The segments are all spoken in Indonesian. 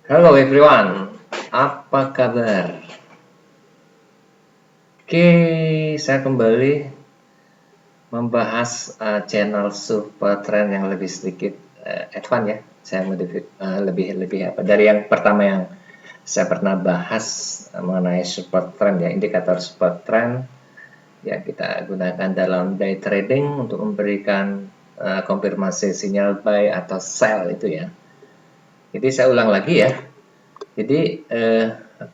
Hello everyone, apa kabar? Oke, saya kembali membahas channel Super Trend yang lebih sedikit advance ya. Saya lebih apa dari yang pertama yang saya pernah bahas mengenai Super Trend ya, indikator Super Trend yang kita gunakan dalam day trading untuk memberikan konfirmasi sinyal buy atau sell itu ya. Jadi saya ulang lagi ya. Jadi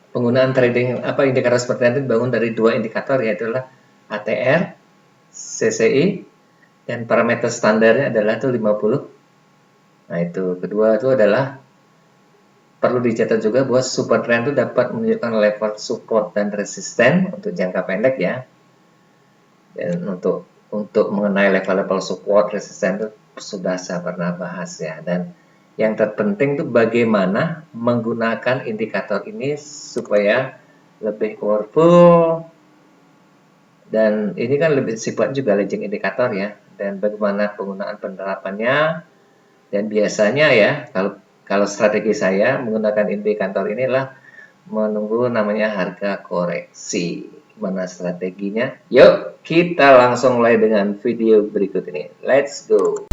penggunaan trading indikator seperti itu dibangun dari dua indikator yaitu adalah ATR, CCI, dan parameter standarnya adalah itu 50. Nah itu kedua itu adalah perlu dicatat juga bahwa super trend itu dapat menunjukkan level support dan resisten untuk jangka pendek ya. Dan untuk mengenai level-level support resisten itu sudah saya pernah bahas ya. Dan yang terpenting itu bagaimana menggunakan indikator ini supaya lebih powerful, dan ini kan lebih sifat juga leading indikator ya, dan bagaimana penggunaan penerapannya. Dan biasanya ya kalau strategi saya menggunakan indikator inilah menunggu namanya harga koreksi. Mana strateginya? Yuk kita langsung mulai dengan video berikut ini. Let's go.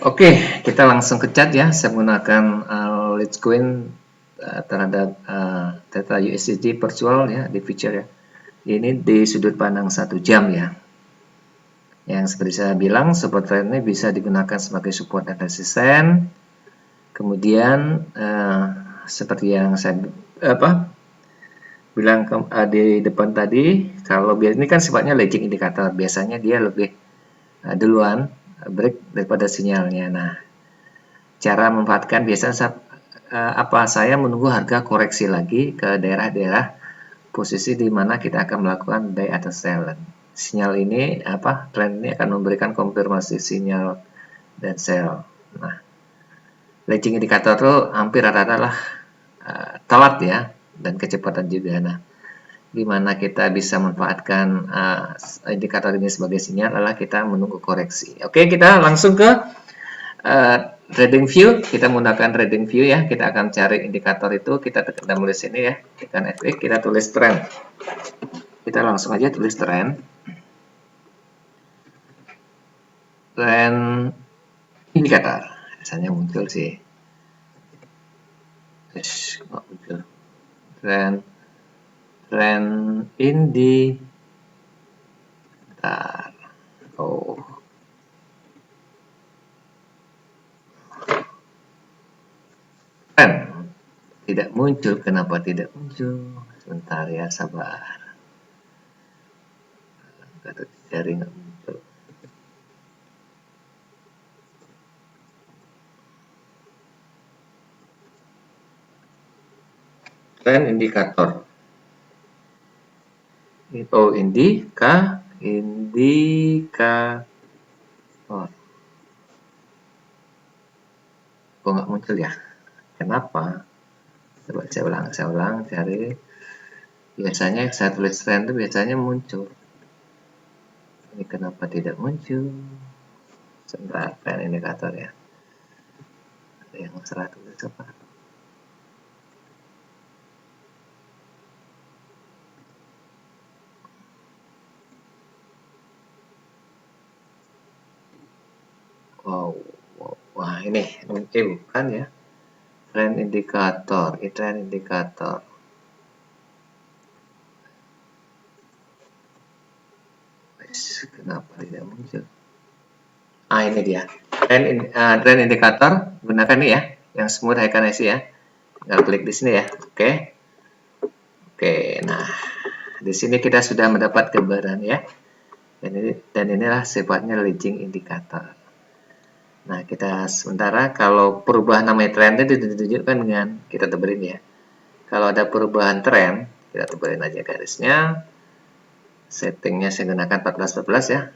Oke, kita langsung ke chat ya. Saya menggunakan Litecoin terhadap Theta USDT virtual ya di feature ya. Ini di sudut pandang 1 jam ya. Yang seperti saya bilang, support trend ini bisa digunakan sebagai support dan resisten. Kemudian seperti yang saya bilang di depan tadi, kalau ini kan sifatnya lagging indikator, biasanya dia lebih duluan break daripada sinyalnya. Nah, cara memanfaatkan biasanya saya menunggu harga koreksi lagi ke daerah-daerah posisi di mana kita akan melakukan buy atau sell. Sinyal ini trend ini akan memberikan konfirmasi sinyal dan sell. Nah, lagging indikator itu hampir rata-rata lah telat ya, dan kecepatan juga. Nah, gimana kita bisa memanfaatkan indikator ini sebagai sinyal adalah kita menunggu koreksi. Oke, kita langsung ke trading view. Kita menggunakan trading view ya. Kita akan cari indikator itu. Kita tulis ini ya. Tekan F6, kita tulis trend. Kita langsung aja tulis trend. Trend indikator. Biasanya muncul sih. Muncul. Trend indikator. Oh. Tidak muncul. Kenapa tidak muncul? Sebentar ya, sabar. Atau cari nggak muncul. Trend indikator. Oh, indikator. Kok nggak muncul ya? Kenapa? Coba saya ulang cari. Biasanya saya tulis trend itu biasanya muncul. Ini kenapa tidak muncul? Sebentar, trend indikator ya. Ada yang salah tulis apa? Wow, wah ini bukan ya. Trend indikator, trend indikator. Kenapa tidak muncul? Ini dia. Trend indikator, gunakan nih ya, yang smooth Heikenaishi ya. Tinggal klik di sini ya. Oke, nah di sini kita sudah mendapat gambaran ya. Dan inilah sifatnya leading indikator. Nah, kita sementara kalau perubahan namanya trend itu ditunjukkan dengan kita tebelin ya. Kalau ada perubahan tren, kita tebelin aja garisnya. Settingnya saya gunakan 14-14 ya.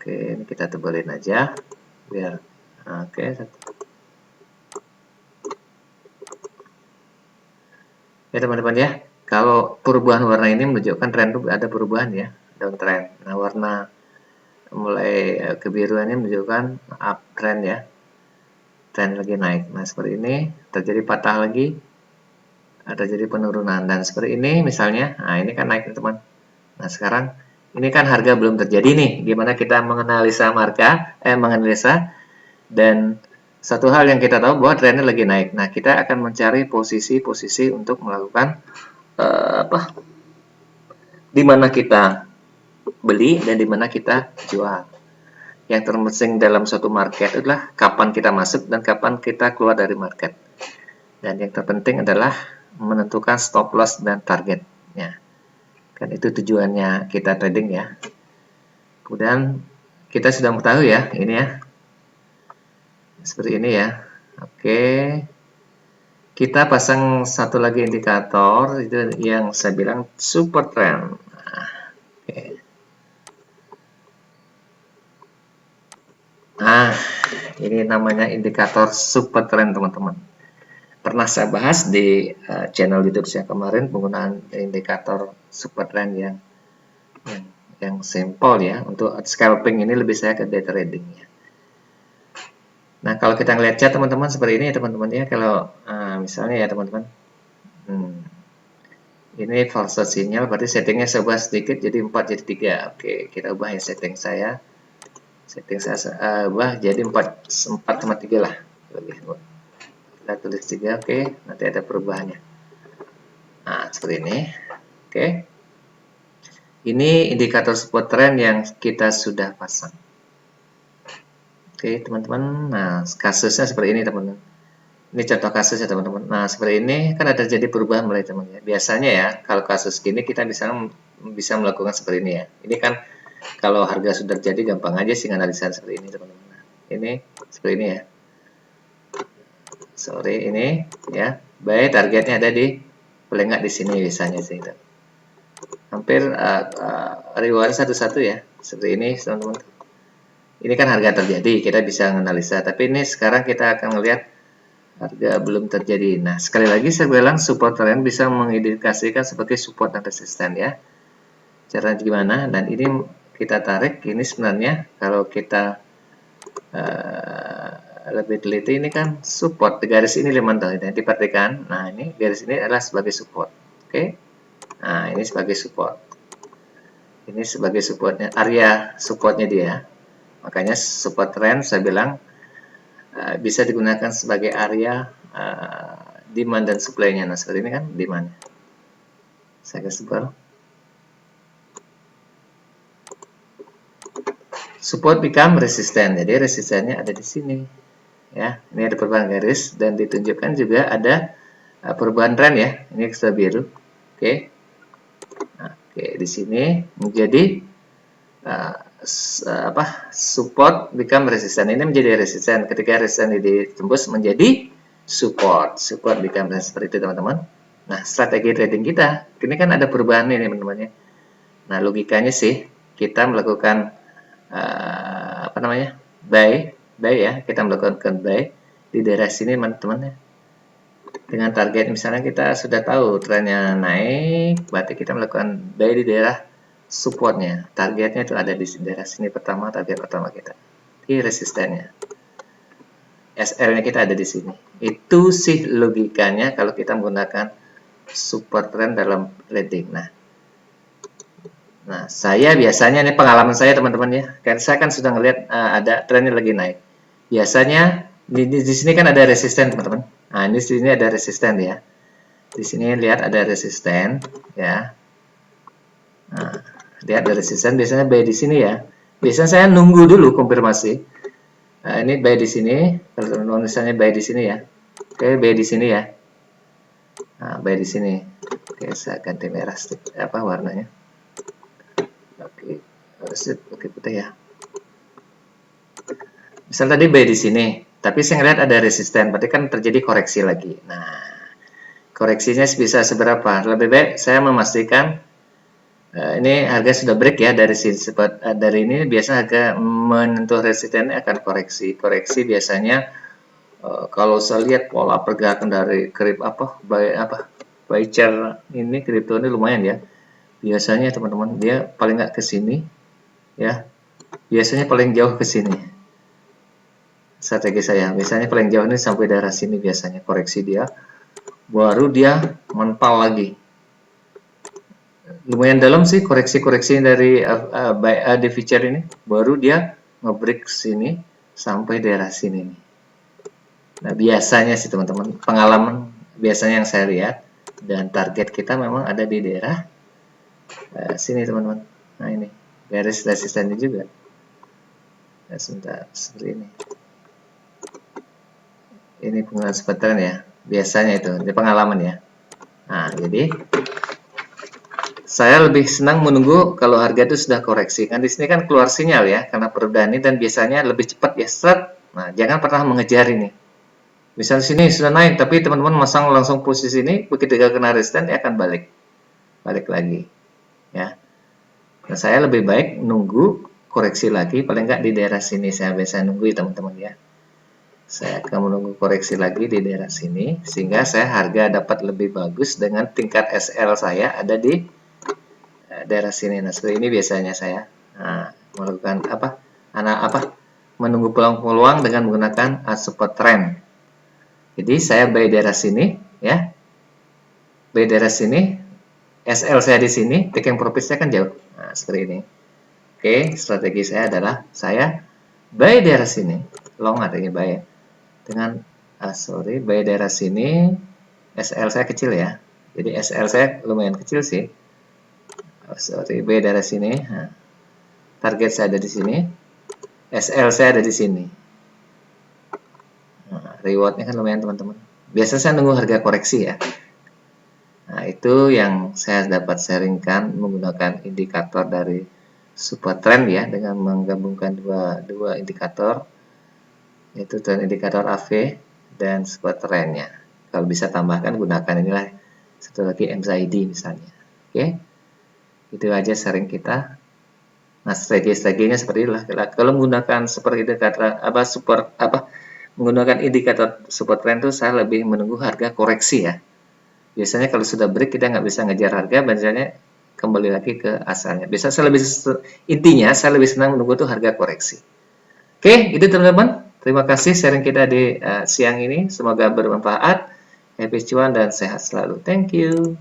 Ini kita tebelin aja biar Ya teman-teman ya, kalau perubahan warna ini menunjukkan tren itu ada perubahan ya, downtrend. Nah warna mulai kebiruan ini menunjukkan uptrend ya, tren lagi naik. Nah seperti ini terjadi patah lagi, terjadi penurunan, dan seperti ini misalnya, nah ini kan naik teman. Nah sekarang ini kan harga belum terjadi nih, gimana kita menganalisa menganalisa, dan satu hal yang kita tahu bahwa trennya lagi naik. Nah kita akan mencari posisi-posisi untuk melakukan di mana kita beli dan di mana kita jual. Yang terpenting dalam suatu market adalah kapan kita masuk dan kapan kita keluar dari market. Dan yang terpenting adalah menentukan stop loss dan targetnya. Kan itu tujuannya kita trading ya. Kemudian kita sudah mengetahui ya, ini ya. Seperti ini ya. Oke. Kita pasang satu lagi indikator, itu yang saya bilang super trend. Oke. Nah, ini namanya indikator super trend teman-teman. Pernah saya bahas di channel YouTube saya kemarin penggunaan indikator super trend yang simple ya. Untuk scalping ini lebih saya ke day trading ya. Nah, kalau kita ngelihat chart teman-teman seperti ini ya teman-teman ya. Kalau misalnya ya teman-teman, ini false sinyal, berarti settingnya saya ubah sedikit jadi 4 jadi 3. Oke, kita ubah ya setting saya. Setting saya ubah jadi 4,3 lah. Kita tulis 3, oke, nanti ada perubahannya. Nah, seperti ini. Oke. Ini indikator support trend yang kita sudah pasang. Oke, teman-teman. Nah, kasusnya seperti ini, teman-teman. Ini contoh kasus ya, teman-teman. Nah, seperti ini kan ada terjadi perubahan mulai, teman-teman. Biasanya ya, kalau kasus gini kita bisa melakukan seperti ini ya. Ini kan kalau harga sudah terjadi gampang aja sih analisa seperti ini, teman-teman. Nah, ini seperti ini ya. Sorry, ini ya. Baik, targetnya ada di paling nggak di sini biasanya sih. Hampir reward satu-satu ya. Seperti ini, teman-teman. Ini kan harga terjadi, kita bisa menganalisa. Tapi ini sekarang kita akan melihat harga belum terjadi. Nah, sekali lagi saya bilang support trend bisa mengindikasikan sebagai support dan resisten ya. Caranya gimana? Dan ini kita tarik, ini sebenarnya kalau kita lebih teliti ini kan support. Di garis ini teman-teman, diperhatikan. Nah, ini garis ini adalah sebagai support. Oke. Nah, ini sebagai support. Ini sebagai supportnya, area supportnya dia. Makanya support trend saya bilang bisa digunakan sebagai area demand dan supply-nya. Nah, seperti ini kan demand. Saya kasih sebel. Support become resistant. Jadi resistannya ada di sini. Ya, ini ada perubahan garis dan ditunjukkan juga ada perubahan tren ya. Ini sudah biru. Oke. Nah, oke, di sini menjadi support become resistant. Ini menjadi resistant. Ketika resistant ini ditembus menjadi support become resistant. Seperti itu teman-teman. Nah, strategi trading kita ini kan ada perubahan ini teman-teman ya. Nah, logikanya sih kita melakukan buy ya. Kita melakukan buy di daerah sini teman-teman ya. Dengan target misalnya kita sudah tahu trennya naik, berarti kita melakukan buy di daerah supportnya. Targetnya itu ada di daerah sini pertama, target pertama kita. Ini resistennya. SR-nya kita ada di sini. Itu sih logikanya kalau kita menggunakan support trend dalam trading. Nah, saya biasanya ini pengalaman saya teman-teman ya. Kan saya kan sudah ngelihat ada trennya lagi naik. Biasanya di sini kan ada resisten teman-teman. Nah, di sini ada resisten ya. Di sini lihat ada resisten ya. Nah, lihat ada resisten biasanya buy di sini ya. Biasanya saya nunggu dulu konfirmasi. Nah, ini buy di sini. Kalau teman-teman misalnya buy di sini ya. Oke, buy di sini ya. Nah, buy di sini. Oke, saya ganti merah warnanya. Oke, putih ya. Misal tadi buy di sini, tapi saya ngeliat ada resisten, berarti kan terjadi koreksi lagi. Nah, koreksinya bisa seberapa? Lebih baik saya memastikan ini harga sudah break ya dari sini. Dari ini biasa harga menyentuh resistennya akan koreksi. Koreksi biasanya kalau saya lihat pola pergerakan dari buy Voyager ini kripto ini lumayan ya. Biasanya teman-teman dia paling nggak ke sini ya. Biasanya paling jauh ke sini. Strategi saya biasanya paling jauh ini sampai daerah sini biasanya koreksi dia. Baru dia mental lagi. Lumayan dalam sih koreksi-koreksi dari di feature ini. Baru dia ngebreak sini sampai daerah sini nih. Nah, biasanya sih teman-teman, pengalaman biasanya yang saya lihat dan target kita memang ada di daerah sini teman-teman. Nah ini garis resistennya juga. Nah, sebentar seperti ini. Ini penggunaan sebentar ya. Biasanya itu, ini pengalaman ya. Nah, jadi saya lebih senang menunggu kalau harga itu sudah koreksi. Kan di sini kan keluar sinyal ya, karena perubahan ini dan biasanya lebih cepat ya. Set. Nah, jangan pernah mengejar ini. Misal sini sudah naik, tapi teman-teman masang langsung posisi ini, begitu kena resisten, dia akan balik lagi, ya. Nah, saya lebih baik nunggu koreksi lagi, paling nggak di daerah sini saya biasa nunggu ya teman-teman ya. Saya akan menunggu koreksi lagi di daerah sini, sehingga saya harga dapat lebih bagus dengan tingkat SL saya ada di daerah sini. Nah, seperti ini biasanya saya melakukan menunggu peluang-peluang dengan menggunakan support trend. Jadi saya buy daerah sini ya, buy daerah sini, SL saya di sini, taking profit saya kan jauh. Nah, seperti ini. Oke, strategi saya adalah saya buy daerah sini, long artinya buy dengan buy daerah sini, SL saya kecil ya. Jadi SL saya lumayan kecil sih. Buy daerah sini. Nah, target saya ada di sini, SL saya ada di sini. Nah, rewardnya kan lumayan teman-teman. Biasanya saya nunggu harga koreksi ya. Nah, itu yang saya dapat sharingkan menggunakan indikator dari support trend ya, dengan menggabungkan dua indikator, yaitu trend indikator AV dan support trendnya. Kalau bisa tambahkan gunakan inilah satu lagi MACD misalnya. Oke, itu aja sharing kita. Nah, strategi-strateginya seperti itulah. Kalau menggunakan seperti indikator menggunakan indikator support trend itu saya lebih menunggu harga koreksi ya. Biasanya kalau sudah break kita nggak bisa ngejar harga, biasanya kembali lagi ke asalnya. Biasa intinya saya lebih senang menunggu tuh harga koreksi. Oke, itu teman-teman. Terima kasih sharing kita di siang ini. Semoga bermanfaat. Happy cuan dan sehat selalu. Thank you.